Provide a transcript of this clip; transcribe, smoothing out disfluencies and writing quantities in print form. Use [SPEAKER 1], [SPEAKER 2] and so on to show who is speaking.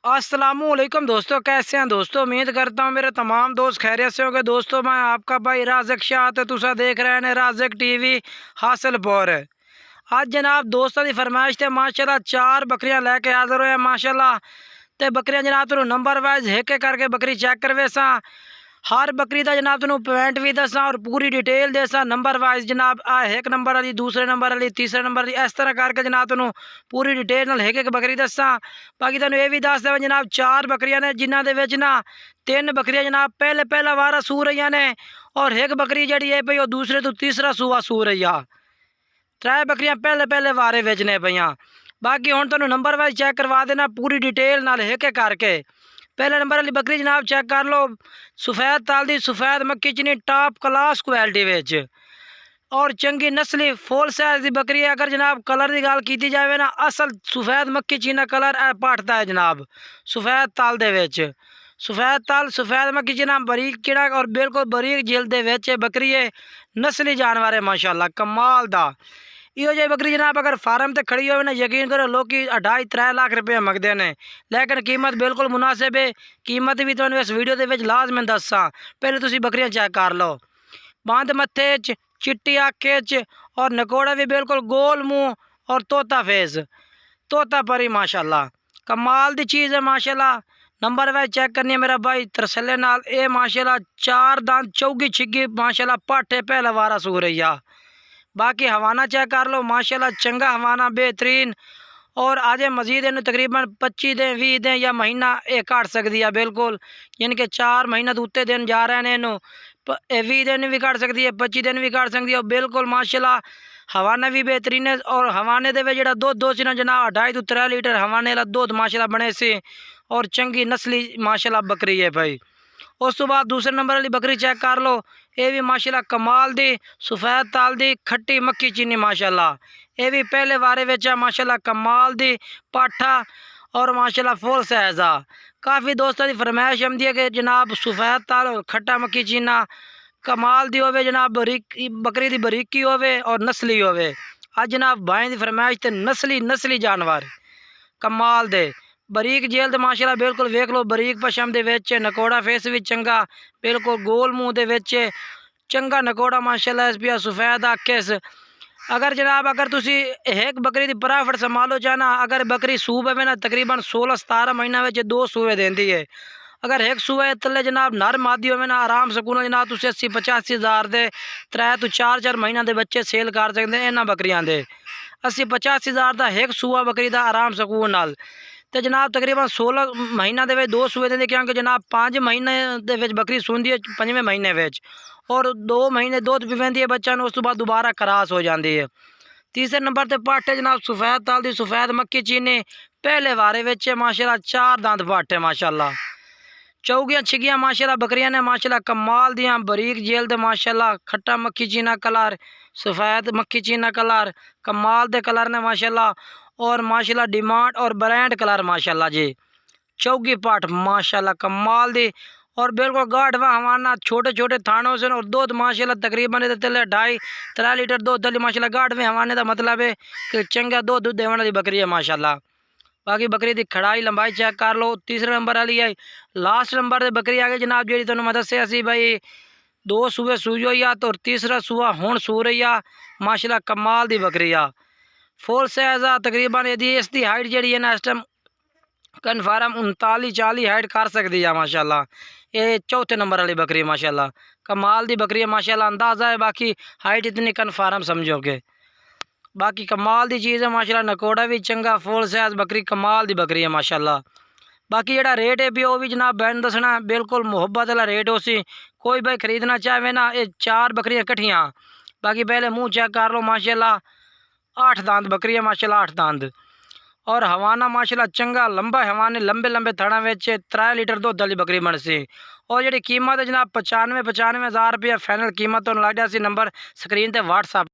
[SPEAKER 1] अस्सलामुअलैकुम दोस्तों, कैसे हैं दोस्तों। उम्मीद करता हूँ मेरे तमाम दोस्त खैरियत से होंगे। दोस्तों मैं आपका भाई राज़क शाह ते तुसा देख रहे हैं राज़क टीवी हासिलपुर। आज जनाब दोस्तों की फरमाइश ते माशाल्लाह 4 बकरियां लेके हाजिर हुए माशाल्लाह। ते बकरियां जनाब तुहानू नंबर वाइज एक एक करके बकरी चेक करवे सा। हर बकरी का जनाब तुहानू पॉइंट भी दसा और पूरी डिटेल देसा नंबर वाइज जनाब। आ एक नंबर वाली, दूसरे नंबर वाली, तीसरे नंबर वाली, इस तरह करके जनाब तुहानू पूरी डिटेल नाल एक एक बकरी दसा। बाकी तुहानू ये भी दस देवां जनाब 4 बकरियां ने जिन्हां दे विच ना 3 बकरियां जनाब पहला वारा सू रही ने और एक बकरी जी है पई दूसरे तो तीसरा सूआ सू रही आ। 3 बकरियां पहले वारे विच ने पईयां। बाकी हुण तुहानू नंबर वाइज चेक करवा देना पूरी डिटेल नाल एक एक करके। पहले नंबर वाली बकरी जनाब चेक कर लो, सफ़ेद ताल दी सफ़ेद मक्की चीनी टॉप क्लास क्वालिटी विच और चंगी नस्ली फुल साइज की बकरी है। अगर जनाब कलर की गल की जाए ना, असल सफ़ेद मक्की चीना कलर पाटता है जनाब सफ़ेद ताल दे विच। सफ़ेद ताल सफ़ेद मक्की चीना बरीक चिड़ा और बिल्कुल बरीक जिल्द दे विच बकरी है। नस्ली जानवर है माशाल्लाह कमाल दा। इहो जी बकरी जनाब अगर फार्म ते खड़ी हो ना, यकीन करो लोग 2.5-3 लाख रुपये मंगते हैं, लेकिन कीमत बिल्कुल मुनासिब है। कीमत भी तुहानू इस वीडियो के लाजमन दसा। पहले तुसी बकरियां चेक कर लो। बंद मत्थे च, चिट्टी अक्खे च और नकोड़ा भी बिल्कुल गोल मुँह और तोता फेस, तोता परी माशाल्लाह कमाल दी चीज़ है माशाल्लाह। नंबर वाइज चेक करनी है मेरा भाई तरसले नाल। ए माशाल्लाह 4 दांत चौगी छिगी माशाल्लाह पाठे पहला वारा सू रही आ। बाकी हवाना चेक कर लो माशाल्लाह चंगा हवाना बेहतरीन। और आज मजीद इन तकरीबन 25 दिन 20 दिन या महीना ये काट सकती है बिल्कुल, यानी कि 4 महीना तो उत्ते दिन जा रहे हैं इनू 20 दिन भी काट सकती है, 25 दिन भी काट सकती है बिल्कुल माशाल्लाह। हवाना भी बेहतरीन है और हवाने दे जेड़ा दुध दो सी ना जनाब 2.5 to 3 लीटर हवाने वाला दुध माशाल्लाह बने से और चंगी नस्ली माशाल्लाह बकरी है भाई। उस तो बाद दूसरे नंबर वाली बकरी चेक कर लो, ये भी माशाल्लाह कमाल दी सफ़ेद ताल दी खट्टी मक्की चीनी माशाल्लाह। ये भी पहले वारे विच माशाल्लाह कमाल दी पाठा और माशाल्लाह फुल साइज आ। काफ़ी दोस्तों की फरमाइश आती है कि जनाब सफ़ेद ताल और खट्टा मक्की चीना कमाल दी होवे जनाब, बरीकी बकरी दी बरीकी होवे और नस्ली होवे। अज जनाब भाई की फरमाइश ते नस्ली जानवर कमाल दे बरीक जेल तो माशाल्लाह बिल्कुल वेख लो बरीक पशम दे विच नकोड़ा फेस भी चंगा बिल्कुल गोल मुँह दे विच चंगा नकोड़ा माशाल्लाह इस पिया सफ़ेद आखेस। अगर जनाब अगर तुसी एक बकरी की प्रॉफिट संभालो चाहना, अगर बकरी सूब है ना तकरीबन 16-17 महीना में 2 सूए देंदी है। अगर एक सूए तले जनाब नर मादी हो ना आराम सकून जनाब तुसी 80-85 हज़ार दे 3 to 4 महीना के बच्चे सेल कर सकते हैं इन्होंने बकरियां दे। 80-85 हज़ार का एक सूआ बकरी का आराम सकून नाल तो जनाब तकरीबन 16 महीना के 2 सूए देंगे, क्योंकि जनाब 5 महीने के बकरी सूंदी है 5वें महीने और 2 महीने दुध पीवेंदी है बच्चा उस तो बाद दोबारा क्रास हो जाती है। तीसरे नंबर पर पाठे जनाब सफ़ेद ताल दी सफ़ेद मक्की चीनी पहले वारे विच माशाल्लाह 4 दांत पाठे माशाल्लाह। चौगियां छिगियां माशाल्लाह बकरियां ने माशाल्लाह कमाल दियां बरीक जेल दे माशाल्लाह खट्टा मक्खी चीना कलर सफ़ेद मक्खी चीना कलर कमाल दे कलर ने माशाल्लाह और माशाल्लाह डिमांड और ब्रांड कलर माशाल्लाह जी। चौगी पाठ माशाल्लाह कमाल दी और बिल्कुल गाढ़वा हवाना छोटे छोटे थानों से और दूध माशाल्लाह तकरीबन 2.5-3 लीटर दूध दली माशाल्लाह गाढ़वे हवाने का मतलब है कि चंगा दूध देने वाली बकरी है माशाल्लाह। बाकी बकरी की खड़ाई लंबाई चेक कर लो। तीसरे नंबर वाली है लास्ट नंबर से बकरी आ गई जनाब जी तुम मैं दसिया सी भाई 2 सूए सूई हुई आ तो तीसरा सूआ हुण सू रही आ माशाल्लाह कमाल दी बकरी आ फुल साइज आ। तकरीबन यदि इसकी हाइट जी है ना इस टाइम कन्फर्म 39-40 हाइट कर सकती है माशाल्लाह। ये चौथे नंबर वाली बकरी माशाल्लाह कमाल दी बकरी है माशाल्लाह, अंदाज़ा है बाकी हाइट इतनी कन्फर्म समझोगे। बाकी कमाल दी चीज़ है माशाल्लाह, नकोड़ा भी चंगा फुल साइज बकरी कमाल दी बकरी है माशाल्लाह। बाकी जेड़ा रेट है भी वो भी जनाब बैन दसना बिल्कुल मुहब्बत वाला रेट हो सी। कोई भाई खरीदना चाहे ना ये 4 बकरियां कट्ठियाँ। बाकी पहले मुँह चेक कर लो माशाल्लाह 8 दांत बकरी है माशाल्लाह 8 दांत और हवाना माशाल्लाह चंगा लंबा हवाने लंबे लंबे थड़ा में 3 लीटर दूध वाली बकरी बन सी। और जी कीमत है जनाब 95 हज़ार रुपया फाइनल कीमत तो लग जाती नंबर स्क्रीन पर व्हाट्सअप